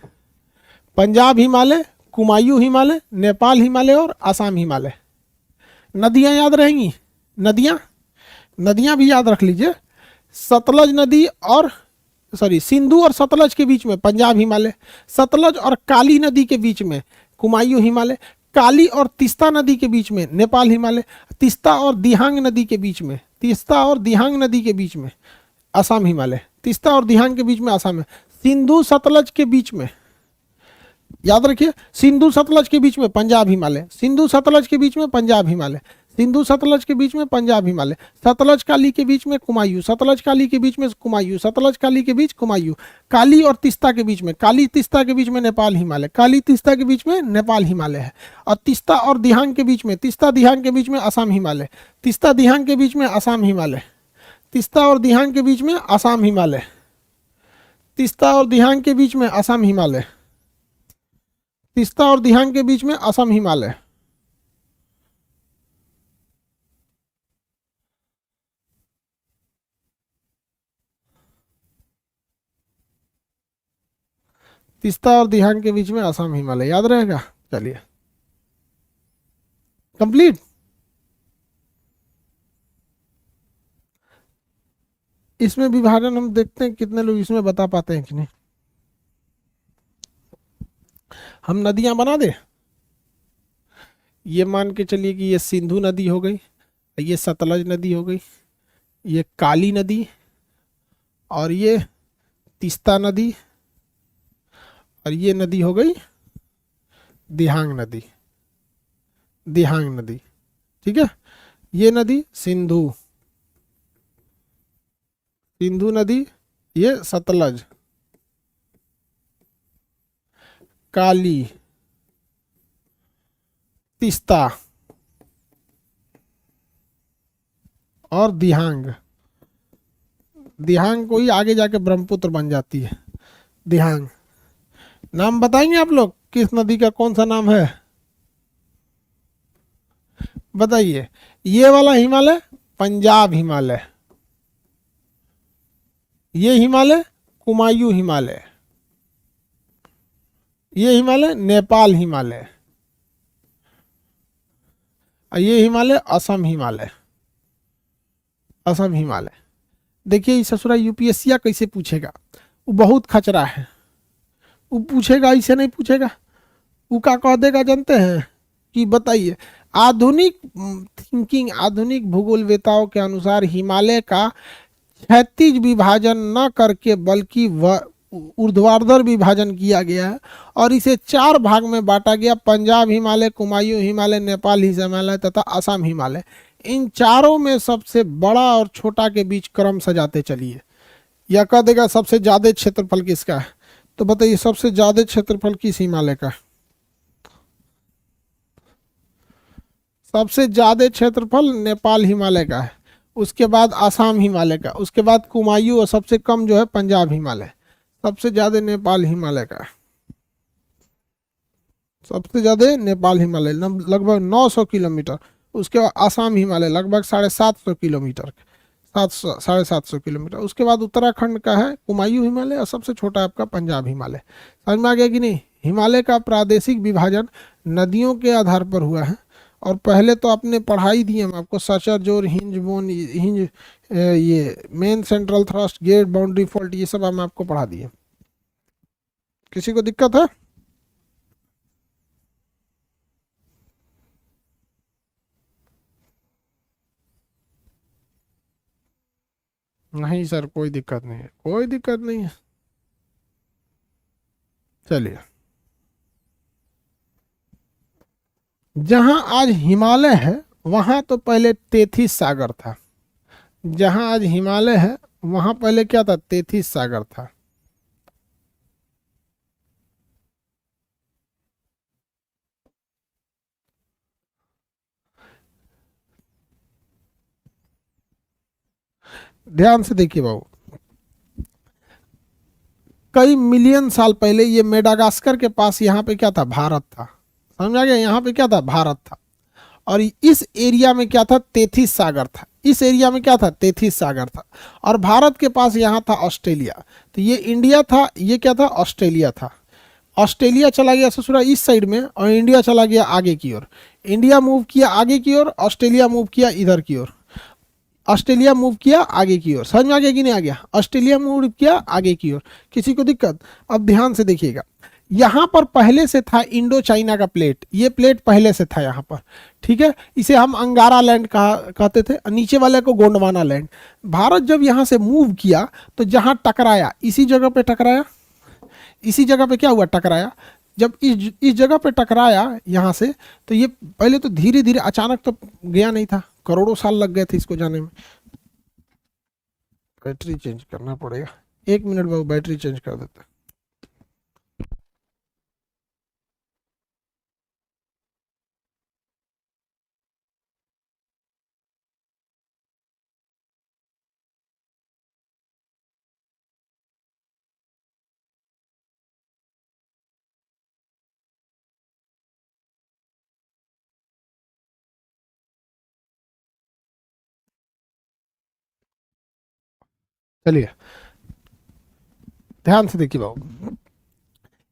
Punjab Himalaya, Kumaon Himalaya, Nepal Himalaya और आसाम हिमालय। नदियां याद रहेंगी, नदियां भी याद रख लीजिए। सतलज नदी और सिंधु और सतलज के बीच में पंजाब हिमालय, सतलज और काली नदी के बीच में कुमायूं हिमालय, काली और तीस्ता नदी के बीच में नेपाल हिमालय, तीस्ता और दिहांग नदी के बीच में तीस्ता और दिहांग नदी के बीच में असम हिमालय, तीस्ता और दिहांग के बीच में असम है। सिंधु सतलज के बीच में, याद रखिए, सिंधु सतलज के बीच में पंजाब हिमालय, सिंधु सतलज के बीच में पंजाब हिमालय, सिंधु सतलज के बीच में पंजाब हिमालय, सतलज काली के बीच में कुमायूं, सतलज काली के बीच में कुमायूं, सतलज काली के बीच कुमायूं, काली और तीस्ता के बीच में, काली तीस्ता के बीच में नेपाल हिमालय, काली तीस्ता के बीच में नेपाल हिमालय है। और तीस्ता और दिहांग के बीच में, तीस्ता दिहांग के बीच में असम हिमालय, तीस्ता दिहांग के बीच में असम हिमालय, तीस्ता और दिहांग के बीच में असम हिमालय, तीस्ता और दिहांग के बीच में असम हिमालय, तीस्ता और दिहांग के बीच में असम हिमालय। तीस्ता और दिहांग के बीच में असम हिमालय, याद रहेगा। चलिए कंप्लीट। इसमें विभाजन हम देखते हैं कितने लोग इसमें बता पाते हैं कि नहीं। हम नदियां बना दे, ये मान के चलिए कि ये सिंधु नदी हो गई, ये सतलज नदी हो गई, ये काली नदी, और ये तीस्ता नदी, और ये नदी हो गई दिहांग नदी, दिहांग नदी, ठीक है। ये नदी सिंधु, सिंधु नदी, ये सतलज, काली, तीस्ता और दिहांग। दिहांग को ही आगे जाके ब्रह्मपुत्र बन जाती है। दिहांग नाम बताएंगे आप लोग, किस नदी का कौन सा नाम है बताइए। ये वाला हिमालय पंजाब हिमालय, ये हिमालय कुमायूं हिमालय, ये हिमालय नेपाल हिमालय, और ये हिमालय असम हिमालय, असम हिमालय। देखिए इस ससुरा यूपीएससी कैसे पूछेगा, वो बहुत खचरा है, वो पूछेगा ऐसे नहीं पूछेगा, वो क्या कह देगा जानते हैं कि बताइए, आधुनिक थिंकिंग, आधुनिक भूगोलवेताओं के अनुसार हिमालय का क्षैतिज विभाजन न करके बल्कि ऊर्ध्वाधर विभाजन किया गया है और इसे 4 भाग में बांटा गया, पंजाब हिमालय, कुमायूं हिमालय, नेपाल हिमालय तथा असम हिमालय। इन चारों में सबसे बड़ा और छोटा के बीच क्रम सजाते चलिए। या कह देगा सबसे ज्यादा क्षेत्रफल किसका है, तो बताइए सबसे ज्यादा क्षेत्रफल किस हिमालय का। सबसे ज्यादा क्षेत्रफल नेपाल हिमालय का है, उसके बाद आसाम हिमालय का, उसके बाद कुमायूं, और सबसे कम जो है पंजाब हिमालय। सबसे ज्यादा नेपाल हिमालय का, सबसे ज्यादा नेपाल हिमालय लगभग 900 किलोमीटर। उसके बाद आसाम हिमालय लगभग 750 किलोमीटर, 750 किलोमीटर। उसके बाद उत्तराखंड का है कुमायूं हिमालय, और सबसे छोटा आपका पंजाब हिमालय। समझ में आ गया कि नहीं। हिमालय का प्रादेशिक विभाजन नदियों के आधार पर हुआ है, और पहले तो आपने पढ़ाई दी हम आपको, suture, zone, hinge, bone, hinge, ये main, central thrust, gate, boundary fault, ये सब हम आपको पढ़ा दिए। किसी को दिक्कत है? नहीं सर कोई दिक्कत नहीं है, कोई दिक्कत नहीं है। चलिए, जहां आज हिमालय है वहां तो पहले तेथिस सागर था। जहां आज हिमालय है वहां पहले क्या था, तेथिस सागर था। ध्यान से देखिए बाबू, कई मिलियन साल पहले ये मेडागास्कर के पास यहाँ पे क्या था, भारत था। समझ आ गया, यहाँ पे क्या था, भारत था। और इस एरिया में क्या था, तेथिस सागर था। इस एरिया में क्या था, तेथिस सागर था। और भारत के पास यहाँ था ऑस्ट्रेलिया। तो ये इंडिया था, ये क्या था, ऑस्ट्रेलिया था। ऑस्ट्रेलिया चला गया ससुरा इस साइड में, और इंडिया चला गया आगे की ओर। इंडिया मूव किया आगे की ओर, ऑस्ट्रेलिया मूव किया इधर की ओर। ऑस्ट्रेलिया मूव किया आगे की ओर। समझ में आ गया कि नहीं आ गया, ऑस्ट्रेलिया मूव किया आगे की ओर। किसी को दिक्कत? अब ध्यान से देखिएगा, यहाँ पर पहले से था इंडो चाइना का प्लेट, ये प्लेट पहले से था यहाँ पर, ठीक है। इसे हम अंगारा लैंड कहते थे, नीचे वाले को गोंडवाना लैंड। भारत जब यहाँ से मूव किया तो जहाँ टकराया, इसी जगह पे टकराया, इसी जगह पे क्या हुआ, टकराया। जब इस जगह पे टकराया यहाँ से, तो ये पहले तो धीरे धीरे, अचानक तो गया नहीं था, करोड़ों साल लग गए थे इसको जाने में। बैटरी चेंज करना पड़ेगा, 1 मिनट बाबू, बैटरी चेंज कर देते हैं। चलिए ध्यान से देखिए बाबू,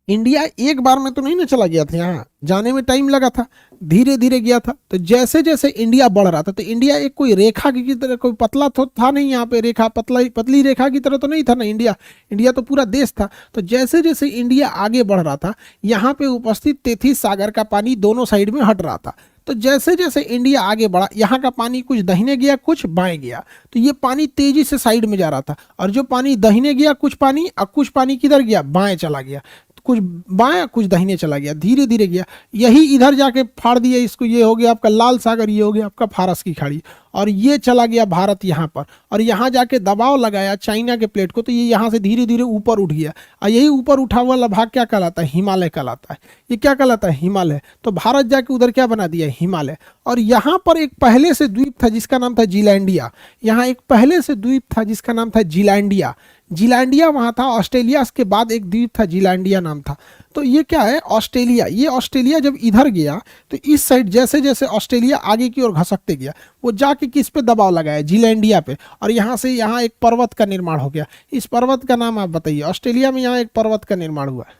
इंडिया एक बार में तो नहीं ना चला गया था, यहाँ जाने में टाइम लगा था, धीरे धीरे गया था। तो जैसे जैसे इंडिया बढ़ रहा था, तो इंडिया एक कोई रेखा की तरह, कोई पतला तो था नहीं यहाँ पे, रेखा पतली रेखा की तरह तो नहीं था ना इंडिया, इंडिया तो पूरा देश था। तो जैसे जैसे इंडिया आगे बढ़ रहा था, यहाँ पे उपस्थित तेथिस सागर का पानी दोनों साइड में हट रहा था। तो जैसे जैसे इंडिया आगे बढ़ा, यहाँ का पानी कुछ दाहिने गया, कुछ बाएं गया, तो ये पानी तेजी से साइड में जा रहा था। और जो पानी दाहिने गया कुछ पानी, और कुछ पानी किधर गया, बाएं चला गया, कुछ बाएं कुछ दाहिने चला गया, धीरे धीरे गया। यही इधर जाके फाड़ दिया इसको, ये हो गया आपका लाल सागर, ये हो गया आपका फारस की खाड़ी, और ये चला गया भारत यहाँ पर, और यहाँ जाके दबाव लगाया चाइना के प्लेट को, तो ये यहाँ से धीरे धीरे ऊपर उठ गया। और यही ऊपर उठा हुआ भाग क्या कहलाता है, हिमालय कहलाता है। ये क्या कहलाता है, हिमालय। तो भारत जाके उधर क्या बना दिया, हिमालय। और यहाँ पर एक पहले से द्वीप था जिसका नाम था जीलैंडिया, यहाँ एक पहले से द्वीप था जिसका नाम था जीलैंडिया। जीलैंडिया वहाँ था, ऑस्ट्रेलिया के बाद एक द्वीप था, जीलैंडिया नाम था। तो ये क्या है, ऑस्ट्रेलिया। ये ऑस्ट्रेलिया जब इधर गया, तो इस साइड जैसे जैसे ऑस्ट्रेलिया आगे की ओर घसकते गया, वो जाके किस पे दबाव लगाया, जीलैंडिया पे, और यहाँ से यहाँ एक पर्वत का निर्माण हो गया। इस पर्वत का नाम आप बताइए, ऑस्ट्रेलिया में यहाँ एक पर्वत का निर्माण हुआ है,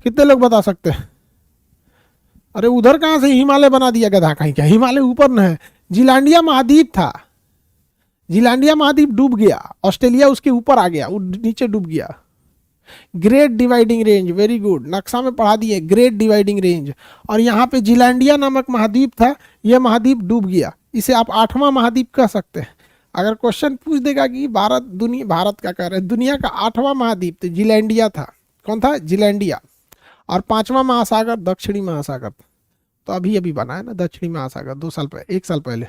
कितने लोग बता सकते हैं। अरे उधर कहाँ से हिमालय बना दिया गधा कहीं, क्या हिमालय ऊपर न है, जीलैंडिया महाद्वीप था, जीलैंडिया महाद्वीप डूब गया, ऑस्ट्रेलिया उसके ऊपर आ गया, वो नीचे डूब गया। Great dividing range, very good, नक्शा में पढ़ा दिए, ग्रेट डिवाइडिंग रेंज। और यहाँ पे जीलैंडिया नामक महाद्वीप था, यह महाद्वीप डूब गया, इसे आप 8वां महाद्वीप कह सकते हैं। अगर क्वेश्चन पूछ देगा कि भारत का कह रहे हैं, दुनिया का 8वां महाद्वीप तो जीलैंडिया था। कौन था, जीलैंडिया। और 5वां महासागर दक्षिणी महासागर, तो अभी अभी बना है ना दक्षिणी महासागर, 2 साल पहले, 1 साल पहले।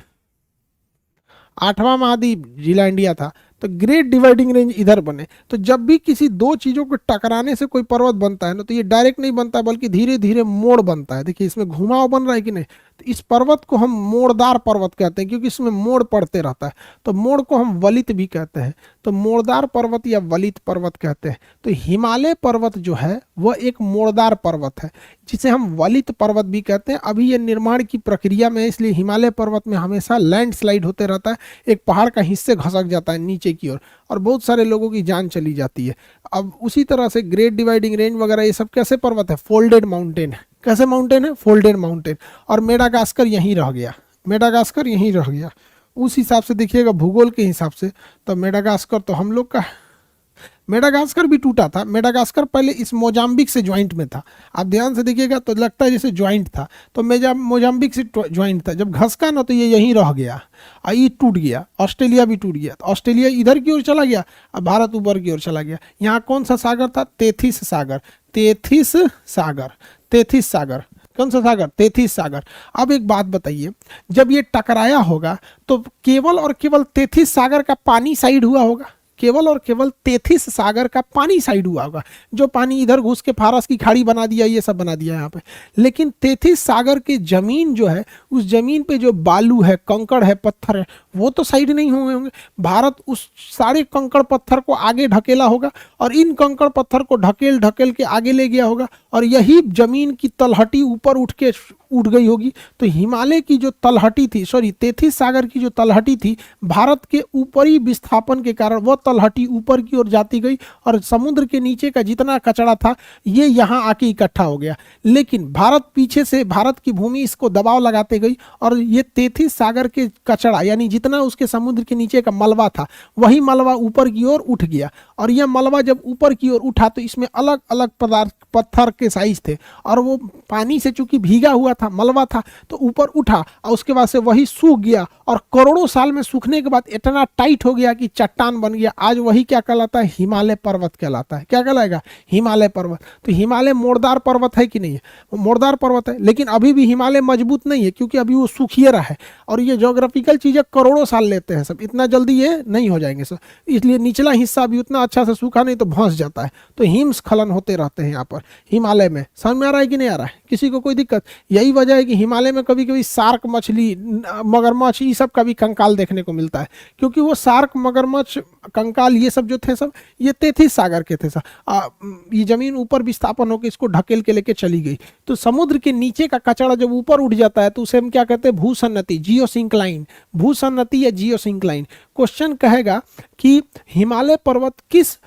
8वां महाद्वीप जीलैंडिया था। तो ग्रेट डिवाइडिंग रेंज इधर बने। तो जब भी किसी दो चीजों को टकराने से कोई पर्वत बनता है ना, तो ये डायरेक्ट नहीं बनता है, बल्कि धीरे धीरे मोड़ बनता है। देखिए इसमें घुमाव बन रहा है कि नहीं, तो इस पर्वत को हम मोड़दार पर्वत कहते हैं, क्योंकि इसमें मोड़ पड़ते रहता है। तो मोड़ को हम वलित भी कहते हैं, तो मोड़दार पर्वत या वलित पर्वत कहते हैं। तो हिमालय पर्वत जो है वह एक मोड़दार पर्वत है, जिसे हम वलित पर्वत भी कहते हैं। अभी ये निर्माण की प्रक्रिया में है, इसलिए हिमालय पर्वत में हमेशा लैंडस्लाइड होते रहता है, एक पहाड़ का हिस्से घसक जाता है नीचे की ओर, और बहुत सारे लोगों की जान चली जाती है। अब उसी तरह से ग्रेट डिवाइडिंग रेंज वगैरह ये सब कैसे पर्वत है, फोल्डेड माउंटेन है। कैसे माउंटेन है, फोल्डेड माउंटेन। और मेडागास्कर यहीं रह गया, मेडागास्कर यहीं रह गया। उस हिसाब से देखिएगा भूगोल के हिसाब से, तो मेडागास्कर तो हम लोग का, मेडागास्कर भी टूटा था। मेडागास्कर पहले इस मोजाम्बिक से ज्वाइंट में था, आप ध्यान से देखिएगा तो लगता है जैसे ज्वाइंट था, तो मोजाम्बिक से ज्वाइंट था। जब घसका ना तो ये यहीं रह गया, और ये टूट गया, ऑस्ट्रेलिया भी टूट गया। तो ऑस्ट्रेलिया इधर की ओर चला गया, अब भारत ऊपर की ओर चला गया। यहाँ कौन सा सागर था, तेथिस सागर, तेथिस सागर, तेथिस सागर। कौन सा सागर, तेथिस सागर। अब एक बात बताइए, जब ये टकराया होगा तो केवल और केवल तेथिस सागर का पानी साइड हुआ होगा, केवल और केवल तेथिस सागर का पानी साइड हुआ होगा। जो पानी इधर घुस के फारस की खाड़ी बना दिया, ये सब बना दिया यहाँ पे। लेकिन तेथिस सागर की जमीन जो है, उस जमीन पे जो बालू है, कंकड़ है, पत्थर है, वो तो साइड नहीं हुए होंगे। भारत उस सारे कंकड़ पत्थर को आगे ढकेला होगा, और इन कंकड़ पत्थर को ढकेल ढकेल के आगे ले गया होगा, और यही जमीन की तलहटी ऊपर उठ गई होगी। तो हिमालय की जो तलहटी थी, सॉरी तेथिस सागर की जो तलहटी थी, भारत के ऊपरी विस्थापन के कारण वह तलहटी ऊपर की ओर जाती गई और समुद्र के नीचे का जितना कचरा था ये यहाँ आके इकट्ठा हो गया। लेकिन भारत पीछे से, भारत की भूमि इसको दबाव लगाते गई और ये तेथिस सागर के कचरा यानी जितना उसके समुद्र के नीचे का मलबा था वही मलबा ऊपर की ओर उठ गया। और यह मलबा जब ऊपर की ओर उठा तो इसमें अलग अलग पदार्थ, पत्थर के साइज थे और वो पानी से चूंकि भीगा हुआ था, मलबा था, तो ऊपर उठा और उसके बाद से वही सूख गया और करोड़ों साल में सूखने के बाद इतना टाइट हो गया कि चट्टान बन गया। आज वही क्या कहलाता है? हिमालय पर्वत कहलाता है। क्या कहलाएगा? हिमालय पर्वत। तो हिमालय मोड़दार पर्वत है कि नहीं है? वो मोड़दार पर्वत है, लेकिन अभी भी हिमालय मजबूत नहीं है क्योंकि अभी वो सूखिए रहा है और ये ज्योग्राफिकल चीजें करोड़ों साल लेते हैं सब, इतना जल्दी ये नहीं हो जाएंगे सब। इसलिए निचला हिस्सा भी उतना अच्छा से सूखा नहीं तो धंस जाता है, तो हिमस्खलन होते रहते हैं यहाँ पर हिमालय में। समझ में आ रहा है कि नहीं आ रहा है? किसी को कोई दिक्कत? यही वजह है कि हिमालय में कभी कभी शार्क मछली, मगरमच्छ, ये सब का भी कंकाल देखने को मिलता है, क्योंकि वो शार्क, मगरमच्छ, कंकाल ये सब जो थे सब ये तेथिस सागर के थे सब। ये जमीन ऊपर विस्थापन होकर इसको ढकेल के लेके चली गई। तो समुद्र के नीचे का कचरा जब ऊपर उठ जाता है तो उसे हम क्या कहते हैं? भूसन्नति, जियोसिंक्लाइन। भूसन्नति या जियोसिंक्लाइन। क्वेश्चन कहेगा कि हिमालय पर्वत किस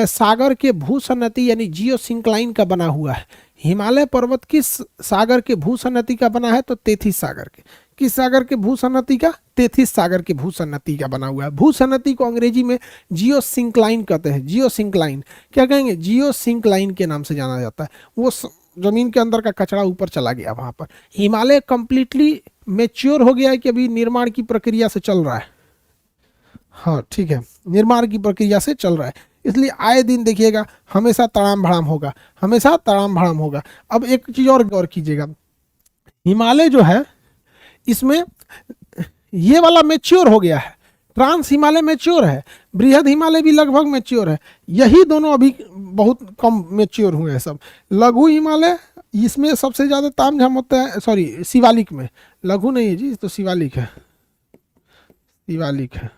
सागर के भूसन्नति यानी जियोसिंक्लाइन का बना हुआ है? हिमालय पर्वत किस सागर के भूसन्नति का बना है? तो तेथिस सागर के। किस सागर के भूसन्नति का? तेथिस सागर के भूसन्नति का बना हुआ है। भूसन्नति को अंग्रेजी में जियोसिंक्लाइन कहते हैं। जियोसिंक्लाइन क्या कहेंगे? जियोसिंक्लाइन के नाम से जाना जाता है। वो जमीन के अंदर का कचरा ऊपर चला गया वहां पर। हिमालय कंप्लीटली मेच्योर हो गया है कि अभी निर्माण की प्रक्रिया से चल रहा है? हाँ ठीक है, निर्माण की प्रक्रिया से चल रहा है, इसलिए आए दिन देखिएगा हमेशा तड़ाम भड़ाम होगा, हमेशा तड़ाम भड़ाम होगा। अब एक चीज और गौर कीजिएगा, हिमालय जो है इसमें ये वाला मेच्योर हो गया है, ट्रांस हिमालय मेच्योर है, बृहद हिमालय भी लगभग मेच्योर है, यही दोनों अभी बहुत कम मेच्योर हुए हैं सब। लघु हिमालय इसमें सबसे ज़्यादा तामझाम होता है, सॉरी शिवालिक में, लघु नहीं है जी तो शिवालिक है, शिवालिक है,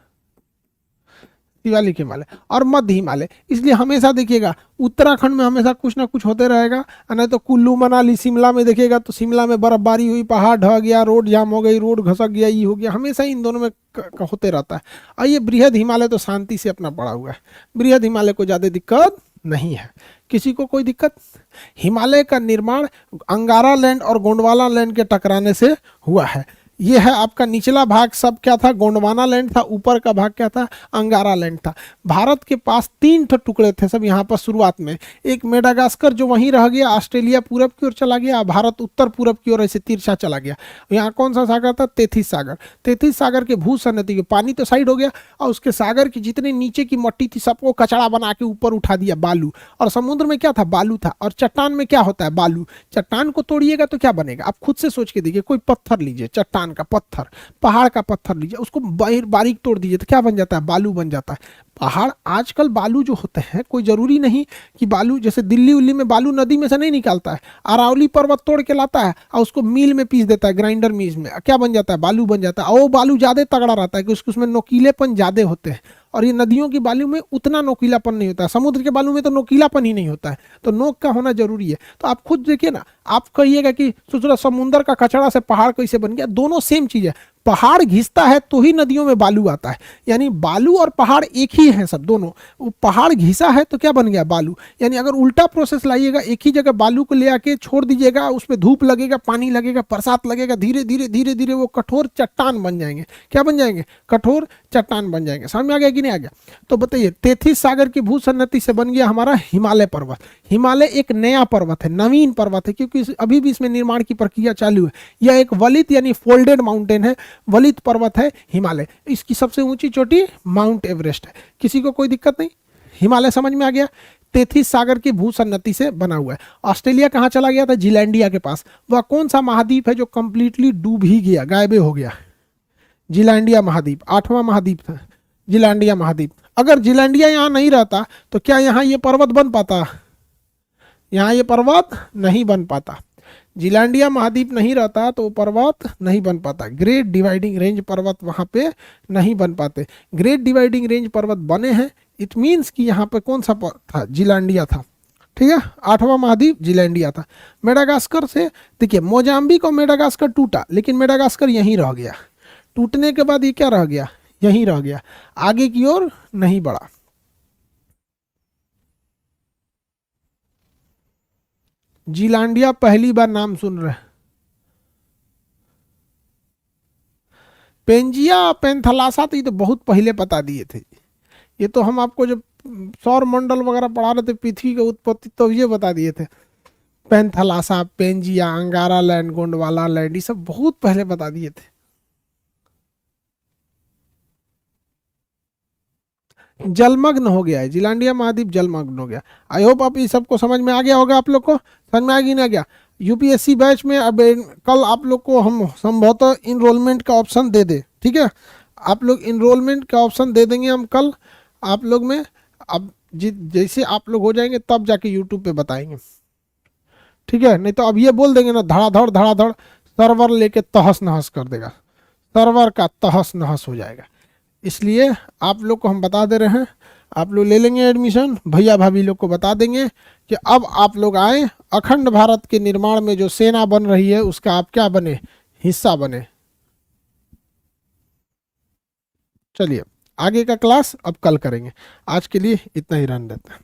शिवालिक हिमालय और मध्य हिमालय। इसलिए हमेशा देखिएगा उत्तराखंड में हमेशा कुछ ना कुछ होते रहेगा, नहीं तो कुल्लू मनाली शिमला में देखिएगा तो शिमला में बर्फबारी हुई, पहाड़ ढह गया, रोड जाम हो गई, रोड घसक गया, ये हो गया, हमेशा इन दोनों में होते रहता है। और ये बृहद हिमालय तो शांति से अपना पड़ा हुआ है, बृहद हिमालय को ज़्यादा दिक्कत नहीं है। किसी को कोई दिक्कत? हिमालय का निर्माण अंगारा लैंड और गोंडवाना लैंड के टकराने से हुआ है। ये है आपका निचला भाग सब क्या था? गोंडवाना लैंड था, ऊपर का भाग क्या था? अंगारा लैंड था। भारत के पास 3 टुकड़े थे सब यहाँ पर शुरुआत में, एक मेडागास्कर जो वहीं रह गया, ऑस्ट्रेलिया पूरब की ओर चला गया, भारत उत्तर पूरब की ओर ऐसे तिरछा चला गया। यहाँ कौन सा सागर था? तेथिस सागर। तेथिस सागर के भूसन्नति के पानी तो साइड हो गया और उसके सागर की जितने नीचे की मट्टी थी सबको कचड़ा बना के ऊपर उठा दिया, बालू। और समुद्र में क्या था? बालू था। और चट्टान में क्या होता है? बालू। चट्टान को तोड़िएगा तो क्या बनेगा? आप खुद से सोच के देखिए, कोई पत्थर लीजिए, चट्टान का पत्थर, पहाड़ का पत्थर लीजिए, उसको बारीक तोड़ दीजिए तो क्या बन जाता है? बालू बन जाता है। पहाड़ आजकल बालू जो होते हैं, कोई जरूरी नहीं कि बालू जैसे दिल्ली उल्ली में बालू नदी में से नहीं निकालता है, अरावली पर्वत तोड़ के लाता है और उसको मिल में पीस देता है, ग्राइंडर मिल में, क्या बन जाता है? बालू बन जाता है। और वो बालू ज्यादा तगड़ा रहता है कि उसमें नोकीलेपन ज्यादा होते हैं, और ये नदियों की बालू में उतना नोकीलापन नहीं होता है, समुद्र के बालू में तो नोकीलापन ही नहीं होता है, तो नोक का होना जरूरी है। तो आप खुद देखिए ना, आप कहिएगा कि सोच रहा समुद्र का कचरा से पहाड़ कैसे बन गया? दोनों सेम चीज है। पहाड़ घिसता है तो ही नदियों में बालू आता है, यानी बालू और पहाड़ एक ही है सब दोनों। वो पहाड़ घिसा है तो क्या बन गया? बालू। यानी अगर उल्टा प्रोसेस लाइएगा, एक ही जगह बालू को ले आके छोड़ दीजिएगा, उसमें धूप लगेगा, पानी लगेगा, बरसात लगेगा, धीरे धीरे धीरे धीरे वो कठोर चट्टान बन जाएंगे। क्या बन जाएंगे? कठोर चट्टान बन जाएंगे। समझ में आ गया कि नहीं आ गया? तो बताइए, तेथिस सागर की भूसन्नति से बन गया हमारा हिमालय पर्वत। हिमालय एक नया पर्वत है, नवीन पर्वत है, क्योंकि अभी भी इसमें निर्माण की प्रक्रिया चालू है। यह एक वलित यानी फोल्डेड माउंटेन है, वलित पर्वत है हिमालय। इसकी सबसे ऊंची चोटी माउंट एवरेस्ट है। किसी को कोई दिक्कत नहीं? हिमालय समझ में आ गया? तेथिस सागर की भूसन्नति से बना हुआ है। ऑस्ट्रेलिया कहाँ चला गया था? जिलैंडिया के पास। वह कौन सा महाद्वीप है जो कंप्लीटली डूब ही गया, गायबे हो गया? जिलैंडिया महाद्वीप, 8वां महाद्वीप था जिलैंडिया महाद्वीप। अगर जिलैंडिया यहाँ नहीं रहता तो क्या यहाँ ये पर्वत बन पाता? यहाँ ये पर्वत नहीं बन पाता। जिलैंडिया महाद्वीप नहीं रहता तो पर्वत नहीं बन पाता। ग्रेट डिवाइडिंग रेंज पर्वत वहाँ पे नहीं बन पाते। ग्रेट डिवाइडिंग रेंज पर्वत बने हैं, इट मीन्स कि यहाँ पे कौन सा था? जिलैंडिया था। ठीक है, 8वां महाद्वीप जिलैंडिया था। मेडागास्कर से देखिए, मोजाम्बिक और मेडागास्कर टूटा, लेकिन मेडागास्कर यहीं रह गया। टूटने के बाद ये क्या रह गया? यहीं रह गया, आगे की ओर नहीं बढ़ा। जीलांडिया पहली बार नाम सुन रहे हैं। पेंजिया पेंथलासा तो ये तो बहुत पहले बता दिए थे। ये तो हम आपको जब सौर मंडल वगैरह पढ़ा रहे थे, पृथ्वी की उत्पत्ति, तो ये बता दिए थे। Panthalassa, Pangaea, Angara land, Gondwana land, ये सब बहुत पहले बता दिए थे। जलमग्न हो गया है, जिलांडिया महाद्वीप जलमग्न हो गया। आई होप आप ये सबको समझ में आ गया होगा। आप लोग को समझ में आ गया ना गया? यूपीएससी बैच में अब कल आप लोग को हम संभवतः इनरोलमेंट का ऑप्शन दे दे, ठीक है? आप लोग इनरोलमेंट का ऑप्शन दे देंगे हम कल आप लोग में। अब जैसे आप लोग हो जाएंगे तब जाके यूट्यूब पे बताएंगे, ठीक है? नहीं तो अब ये बोल देंगे ना धड़ाधड़ सर्वर लेके तहस नहस कर देगा, सर्वर का तहस नहस हो जाएगा। इसलिए आप लोग को हम बता दे रहे हैं, आप लोग ले लेंगे एडमिशन, भैया भाभी लोग को बता देंगे कि अब आप लोग आए, अखंड भारत के निर्माण में जो सेना बन रही है उसका आप क्या बने, हिस्सा बने। चलिए आगे का क्लास अब कल करेंगे, आज के लिए इतना ही रहने देते हैं।